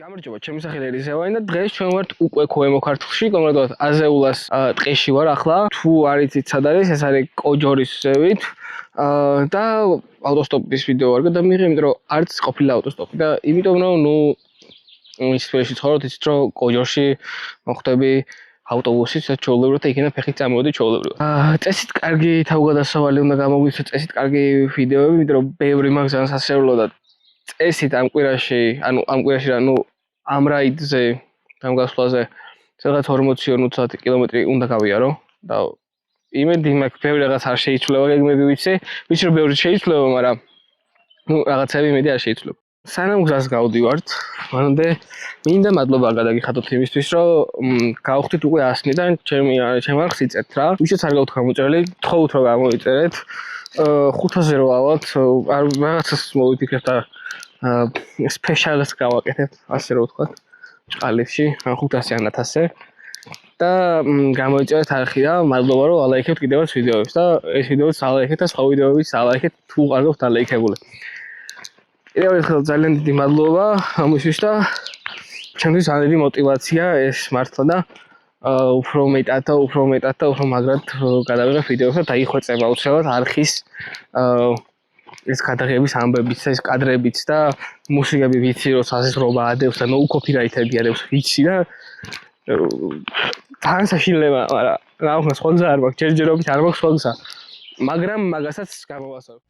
გამარჯობა, ჩემი სახელი ერისევანი და დღეს ჩვენ ვართ უკვე ქვემო ქართლში, კონკრეტულად აზეულას ტყეში ვარ ახლა. თუ არ იცით სად არის, ეს არის კოჯორის ზევით. და ავტოსტოპის ვიდეო არ გადამიღე, იმიტომ რომ არც ყოფილა ავტოსტოპი და იმიტომ რომ ის თვეში ცხოვრობ, იცით რომ კოჯორში მოხვდები ავტობუსით, ჩაოლებროთ და იქიდან ფეხით წამოვედი ჩაოლებროთ. წესით კარგი თავგადასავალი უნდა გამოგვიცეთ, წესით კარგი ვიდეოები, იმიტომ რომ ბევრი მაგ ძალიან სასიარულო და წესით ამ კვირაში, ამ ამ რაიდზე, ამ გასვლაზე სადღაც 40-50 კილომეტრი უნდა გავიარო და იმედი მაქვს ბევრი რაღაც არ შეიცვლება, გეგმები ვიცი რომ ბევრი შეიცვლება, მაგრამ რაღაცები იმედი არ შეიცვლება. სანამ გზას გავდივართ, მანამდე მინდა მადლობა გადაგიხადოთ იმისთვის, რომ გავხდით უკვე 100-დან ჩემ არხს იწერთ რა. ვისაც არ გაქვთ გამოწერილი, გთხოვთ რომ გამოიწერეთ. 500-ზე რო ავალთ, რაღაცას მოვიფიქრებთ და სპეციალს გავაკეთებთ, ასე რომ ვთქვათ, ჭყალებში, 500 ან 1000-ზე და გამოიწერეთ არხი და მადლობა რომ ალაიქებთ კიდევაც ვიდეოებს და ეს ვიდეოც ალაიქეთ და სხვა ვიდეოებიც ალაიქეთ თუ არ გაქვთ ალაიქებული. კიდევ ერთხელ ძალიან დიდი მადლობა ამისთვის და ჩემთვის ძალიან დიდი мотиваცია ეს მართლა და უფრო მეტად და უფრო მაგრად გადავიღებ ვიდეოებს და დაიხვეწება უცებად არხის ეს გადაღების ამბებიც, ეს კადრებიც და მუსიკები ვიცი რომ საზღრობა ადევს და no copyright-ები არის ვიცი და თან საშინელება, მაგრამ რა ვქნა სხვა გზა არ მაქვს, ჯერჯერობით არ მაქვს სხვა გზა, მაგრამ მაგასაც გამოვასწორებ.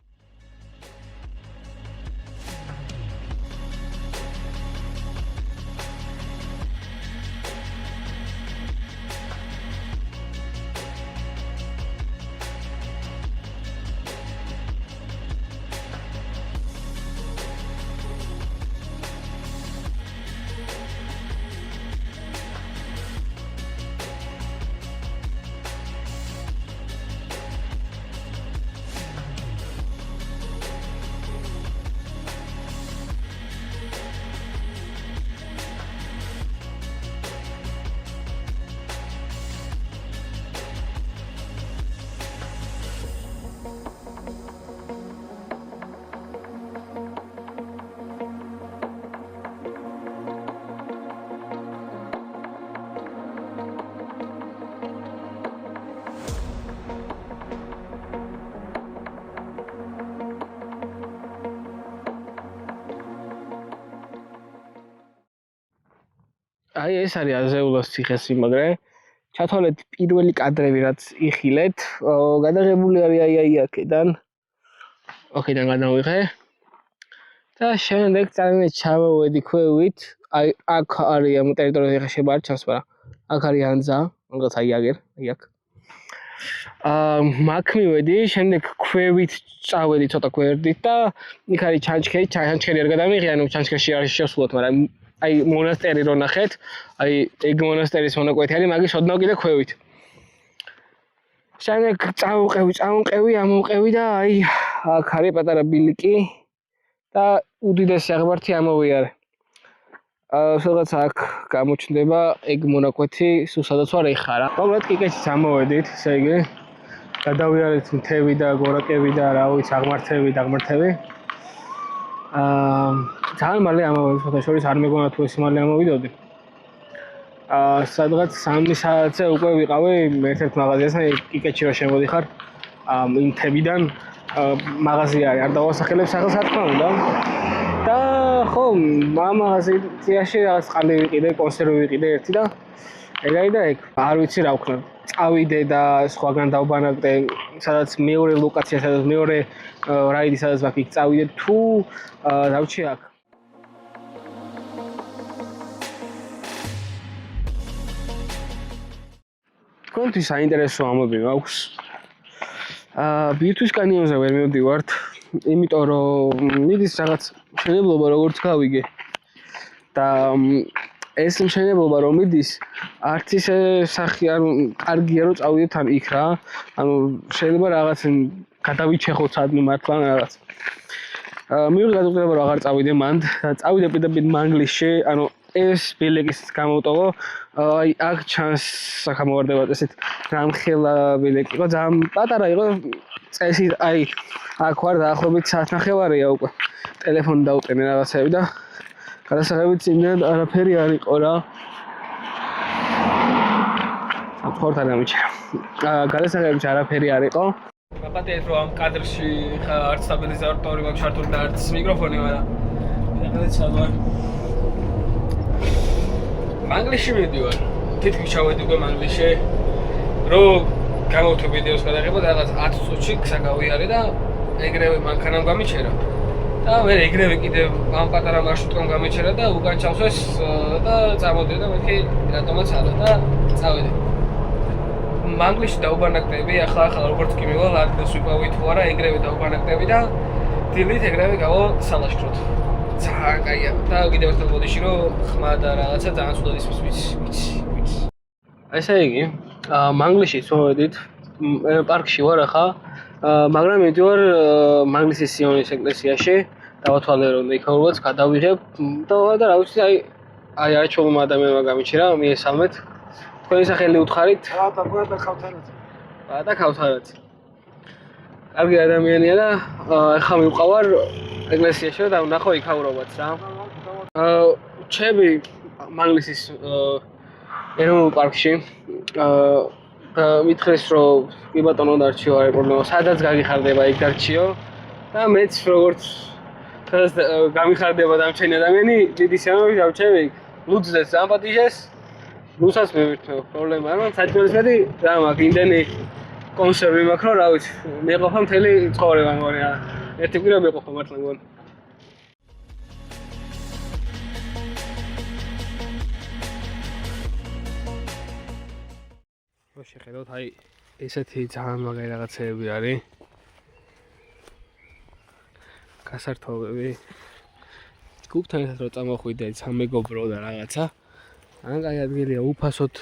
აი ეს არის აზეულას ციხესიმაგრე. ჩათვალეთ პირველი კადრები რაც იხილეთ, გადაღებული არის აი აქედან. აქედან გადავიღე. და შემდეგ ძალიან ჩავევედი ქვევით. აი აქ არის ამ ტერიტორიაზე ხა შეება არ ჩანს, მაგრამ აქ არის ანძა, რაღაც აი აგერ, აი აქ. მაგ მივედი, შემდეგ ქვევით წავედი ცოტა გვერდით და იქ არის ჩანჩქერი არ გადამიღე, ანუ ჩანჩქერში არ შევსულოთ, მაგრამ აი მონასტერი რო ნახეთ, აი ეგ მონასტერის მონაკვეთი არის, მაგის ოდნავ კიდე ქვევით. შემდეგ ამოვყევი და აი აქ არის პატარა ბილიკი და უდიდესი აღმართი ამოვიარე. სადღაც აქ გამოჩნდება ეგ მონაკვეთი, სულ სადაც ვარ ეხლა რა. მოკლედ კიკეჩიც ამოვედით, ესე იგი გადავიარეთ მთები და გორაკები და რა ვიცი აღმართები. ძალიან მალე ამოვედი, ხოთა შორის არ მეგონა თუ ეს მალე ამოვიდოდი. სადღაც 3 საათზე უკვე ვიყავი ერთ-ერთ მაღაზიასთან, კიკეთში რო შემოდიხარ, იმ მთებიდან მაღაზია არის, არ დავასახელებ სახელს რა თქმა უნდა. და ხო, ამ მაღაზიაში რაღაც ყალი ვიყიდე, კონსერვი ვიყიდე ერთი და ეგარი და ეგ. არ ვიცი რა ვქნა. წავიდე და სხვაგან დავბანაკდე, სადაც მეორე ლოკაცია, სადაც მეორე რაიდი, სადაც ვაკ იქ წავიდე თუ დავჭი აქ. კონტი საინტერესო ამბები მაქვს. ბირთვის კანიონზე ვერ მივდივართ, იმიტომ რომ მიდის რაღაც მშენებლობა როგორც გავიგე. და ეს მშენებლობა რომ მიდის, არც ისე სახი არ კარგია რომ წავიდეთ ან იქ რა. ანუ შეიძლება რაღაც გადავიჩეხოთ სადმე მართლა რაღაც. მივიღე გადაწყვეტილება რომ აღარ წავიდე მანდ, წავიდე პირდაპირ მანგლისში, ანუ ეს ბილიკის გამოვტოვო, აი აქ ჩანს საქამოვარდება წესით რამხელა ბილიკი იყო, ძალიან პატარა იყო წესით, აი აქ ვარ დაახლოებით საათნახევარია უკვე. ტელეფონი დავტენე რაღაცები და გადასაღებით წინდან არაფერი არ იყო რა. ხორთან გამიჩერა. გადასაღებით არაფერი არ იყო. მაპატეთ რომ ამ კადრში ხა არც სტაბილიზატორი მაქვს ჩართული და არც მიკროფონი, მაგრამ ეხლა ვარ. მანგლისში მივდივარ. თითქმის ჩავედი უკვე მანგლისში. რომ გამოვთო ვიდეოს გადაღება და რაღაც 10 წუთში საგავიარე და ეგრევე მანქანამ გამიჩერა. და მე ეგრევე კიდევ ამ პატარა მარშრუტკამ გამიჩერა და უკან ჩავსვეს და წამოდი და მეთქი რატომაც არა და წავედი. მანგლისში დაუბანაკდები, ახლა როგორც კი მივალ ადგილს ვიპოვი თუ არა, ეგრევე დაუბანაკდები და დილით ეგრევე გავა სალაშქროთ. ძალიან კაია და კიდევ ერთხელ მოდიში რომ ხმა და რაღაცა ძალიან ცუდად ისმის ვიცი. ესე იგი, მანგლისში წავედით, პარკში ვარ ახლა, მაგრამ მივდივარ მანგლისის სიონის ეკლესიაში, დავათვალე რომ იქაურვაც გადავიღებ და რა ვიცი, აი არჩეულმა ადამიანმა გამიჩერა, მიესალმეთ. თქვენი სახელი უთხარით? და ხავთარაძე. და ხავთარაძე. კარგი ადამიანია და ახლა მივყავარ ეკლესიაში და ვნახო იქაურობაც რა. ჩემი მანგლისის ეროვნულ პარკში მითხრეს რომ კი ბატონო დარჩიო არის პრობლემა, სადაც გაგიხარდება იქ დარჩიო და მეც როგორც დღეს გამიხარდება დამჩენი ადამიანი, დიდი სიამოვნებით დავჩევი იქ. ლუძდეს ამპატიჟეს რუსას მივირთმევ, პრობლემა არ მაქვს, საჭიროა მეტი რა მაქვს, იმდენი კონსერვი მაქვს, რომ რა ვიცი, მეყოფა მთელი ცხოვრება მგონი რა. ერთი კვირა მეყოფა მართლა მგონი. შეხედოთ, აი ესეთი ძალიან მაგარი რაღაცეები არის. გასართობები. გუბთან ერთად რო წამოხვიდე, სამეგობრო და რაღაცა. ან კაი ადგილია, უფასოდ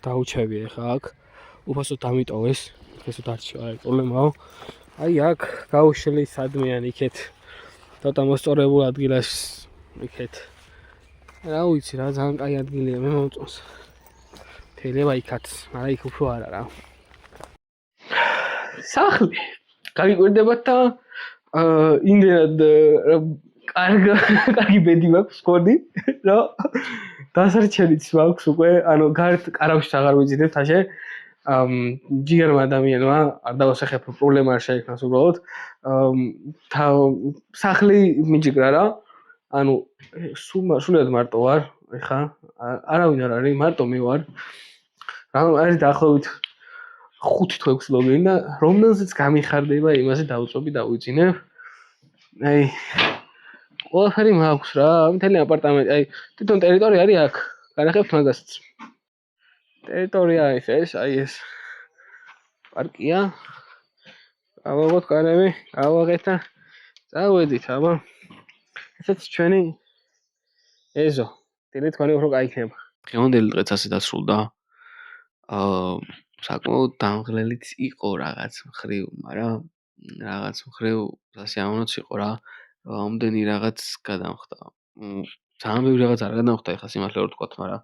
დაუჩევი ახლა აქ. უფასოდ დამიტოვეს. ესეთ არჩევა არის პრობლემაო. აი აქ გაუშველი სადმიან იქეთ. ცოტა მოსწორებულ ადგილას იქეთ. რა ვიცი რა, ძალიან კაი ადგილია, მე მომწონს. შეიძლება იქაც, მაგრამ იქ უფრო არა რა. სახლი გაგიკვირდებათ და იმდენად კარგი ბედი მაქვს მგონი, რომ დასარჩენიც მაქვს უკვე, ანუ გარეთ კარავში აღარ ვიძინებ თაშე. ჯიგერმა ადამიანმა არ დავასახებ, პრობლემა არ შეექმნას უბრალოდ. სახლი მიჯიგრა რა. ანუ სულად მარტო ვარ, ეხა არავინ არ არის, მარტო მე ვარ. არის დაახლოებით 5 თუ 6 ლოგინი და რომელზეც გამიხარდება იმაზე დავწობი დავიძინებ. აი ყველაფერი მაქვს რა, მთელი აპარტამენტი, აი თვითონ ტერიტორია არის აქ. განახებთ მაგასაც. ტერიტორია ეს, აი ეს პარკია. ავიღოთ კარები, ავაღეთ და წავედით, აბა. ესეც ჩვენი ეზო. დილით თქვენი უფრო კაი იქნება. დღევანდელი დღეც ასე დასრულდა. საკმაოდ დამღლელიც იყო რაღაც მხრივ, მაგრამ რაღაც მხრივ სასიამოვნოც იყო რა. ამდენი რაღაც გადამხდა. ძალიან ბევრი რაღაც არ გადამხდა, ეხლა სიმართლე რომ ვთქვათ, მაგრამ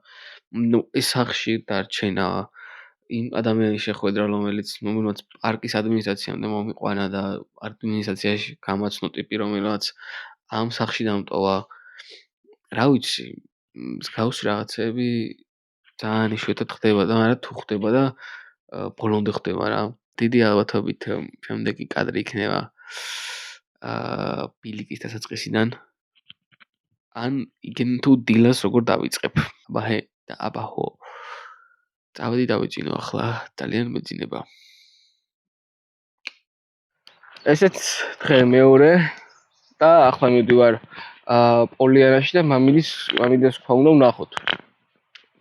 ნუ ეს სახში დარჩენა იმ ადამიანის შეხვედრა, რომელიც რომელმაც პარკის ადმინისტრაციამდე მომიყვანა და ადმინისტრაციაში გამაცნო ტიპი, რომელმაც ამ სახში დამტოვა. რა ვიცი, მსგავსი რაღაცები ძალიან იშვიათად ხდება და მაგრამ თუ ხდება და ბოლომდე ხდება რა. დიდი ალბათობით შემდეგი კადრი იქნება ბილიკის დასაწყისიდან. ან igen თუ დილას როგორ დავიწყებ. აბაჰე და აბაჰო. წავედი დავიძინო ახლა, ძალიან მეძინება. ესეც დღე მეორე და ახლა მივდივარ პოლიანაში და მამიდეს თქვა უნდა ვნახოთ.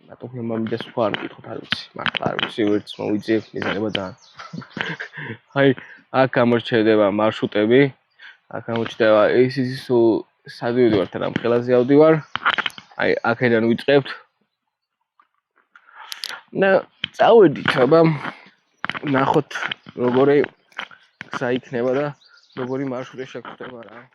რატო ხომ მამიდეს თქვა არ მკითხოთ, არ ვიცი. მართლა არ ვიცი, ვერც მოვიძიებ, მიზნება ძალიან. აი, აქ გამორჩევა მარშრუტები. აქ გამორჩევა ის სად ვიდივარ თან ამ ხელაზე ავდივარ. აი, აქედან ვიწყებთ. და წავედით, აბა ნახოთ როგორი გზა იქნება და როგორი მარშრუტი შეგვხდება რა.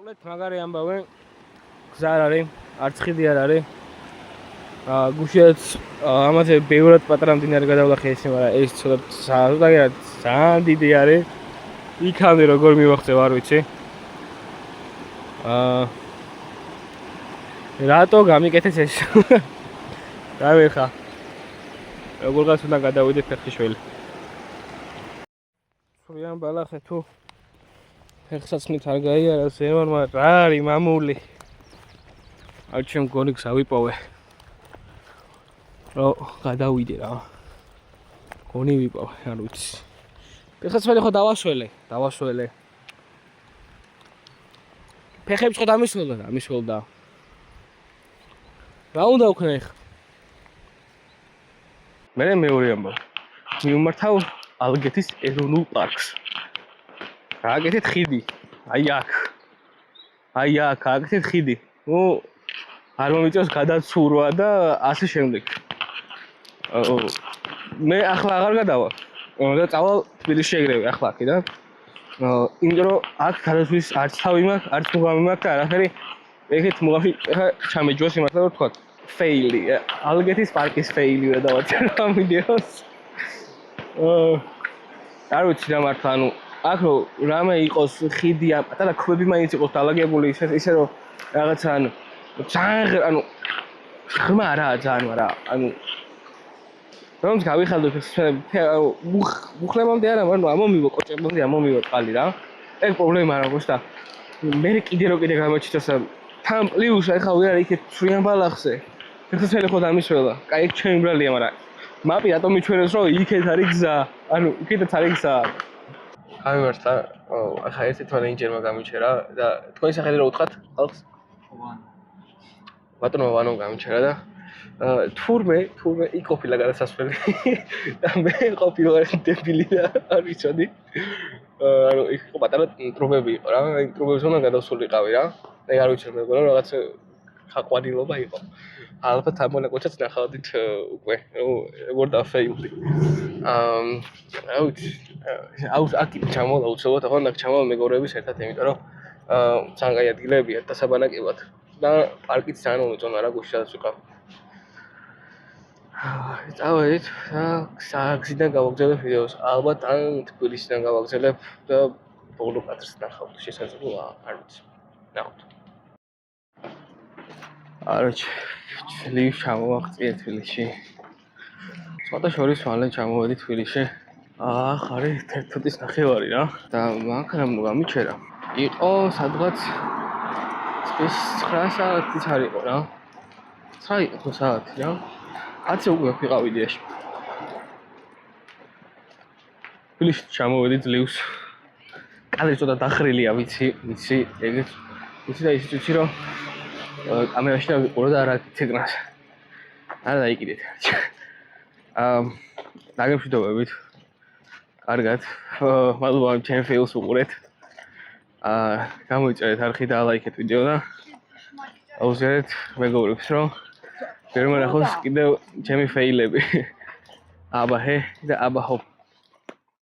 მოკლედ მაგარი ამბავე გზა არ არის, არც ხიდი არ არის. გუშინაც ამაზე ბევრად პატარა მდინარე გადავლახე ესე, მაგრამ ეს ცოტა ძალიან დიდი არის. იქამდე როგორ მივახცევ არ ვიცი. რატო გამიკეთეს ეს? რავი ხა. როგორღაც უნდა გადავიდე ფეხიშველი. ცურიან ბალახე თუ ფეხსაცმლით არ გაიარა ზემოთ, მაგრამ რა არის მამული? არ ჩემ გონი გზა ვიპოვე. რო გადავიდე რა. გონი ვიპოვე, არ ვიცი. ფეხსაცმელი ხო დავასველე. ფეხებს ხო დამისველდა. რა უნდა ვქნა ეხლა? მე მეორე ამბავ. მივმართავ ალგეთის ეროვნულ პარკს. გააკეთეთ ხიდი. აი აქ გააკეთეთ ხიდი. არ მომიწევს გადაცურვა და ასე შემდეგ. მე ახლა აღარ გადავა. და წავალ თბილისში ეგრევე ახლა აქედან. იმიტომ რომ აქ გადასვლის არც თავი მაქვს, არც მუღამი მაქვს და არაფერი. ეგეთ მუღამში ხა ჩამეჯოს იმართლა რომ თქვა ფეილი. ალგეთის პარკის ფეილი და დავაწერო ამ ვიდეოს. არ ვიცი რა მართლა, ანუ აქ რო რამე იყოს ხიდი, პატარა ქვები მაინც იყოს დალაგებული ისე რომ რაღაცა ანუ ძალიან ანუ ხმა არაა ძალიან, მაგრამ ანუ რომ გავიხადოთ მუხლემამდე არა, მაგრამ ამომივა კოჭებამდე ამომივა წყალი რა. ეს პრობლემა რა გოშ და მე კიდე გამოჩიტოს თან პლუს ახლა ვერ არის იქეთ ცრიან ბალახზე. ფეხსაცმელი ხო დამისველა. კაი ეგ ჩემი ბრალია, მაგრამ მაპი რატომ მიჩვენებს რომ იქეთ არის გზა? ანუ იქეთაც არის გზა. გამიმართა, ახლა ერთი თვალინჯერმა გამიჩერა და თქვენი სახელი რა უთხრათ ხალხს? ბატონო ვანო გამიჩერა და თურმე იქ ყოფილა გადასასვლელი და მე ყოფილა დებილი და არ ვიცოდი. ანუ იქ იყო პატარა ტრუბები იყო რა, აი ტრუბებს უნდა გადავსულიყავი რა. აი არ ვიცი მეგონა რაღაც ხაყვანილობა იყო. ალბათ ამ მონაკვეთსაც ნახავდით უკვე როგორ დაფეილი. რა ვიცი, აქ ჩამოვალ აუცილებლად ახლა უნდა ჩამოვალ მეგობრების ერთად, იმიტომ რომ ძალიან კაი ადგილებია დასაბანაკებლად და პარკიც ძალიან მომეწონა რა გუშინაც ვიყავ. წავედით და გზიდან გავაგზავნებ ვიდეოს. ალბათ ან თბილისიდან გავაგზავნებ და ბოლო კადრს ნახავთ. შესაძლებელია, არ ვიცი. ნახავთ. არჩ ჩლივ ჩამოვაღწიე თბილისში. ცოტა შორის მალე ჩამოვედი თბილისში. არის 11-ის ნახევარი რა. და მაგრამ გამიჩერა. იყო სადღაც 9 საათიც არ იყო რა. 9 იყო საათი რა. 10 უკვე ვიყავ იდეაში. თბილისში ჩამოვედი ძლივს. კადრი ცოტა დახრილია, ვიცი, ეგეც ვიცი და ისიც ვიცი რომ კამერაში დავიყურო და არა ცეკნას. არა დაიკიდეთ. დაგემშვიდობებით. კარგად. მადლობა ჩემ ფეილს უყურეთ. გამოიწერეთ არხი და ლაიქეთ ვიდეო და აუზიარეთ მეგობრებს რომ ვერ მონახოს კიდევ ჩემი ფეილები. აბა ჰე და აბა ჰოპ.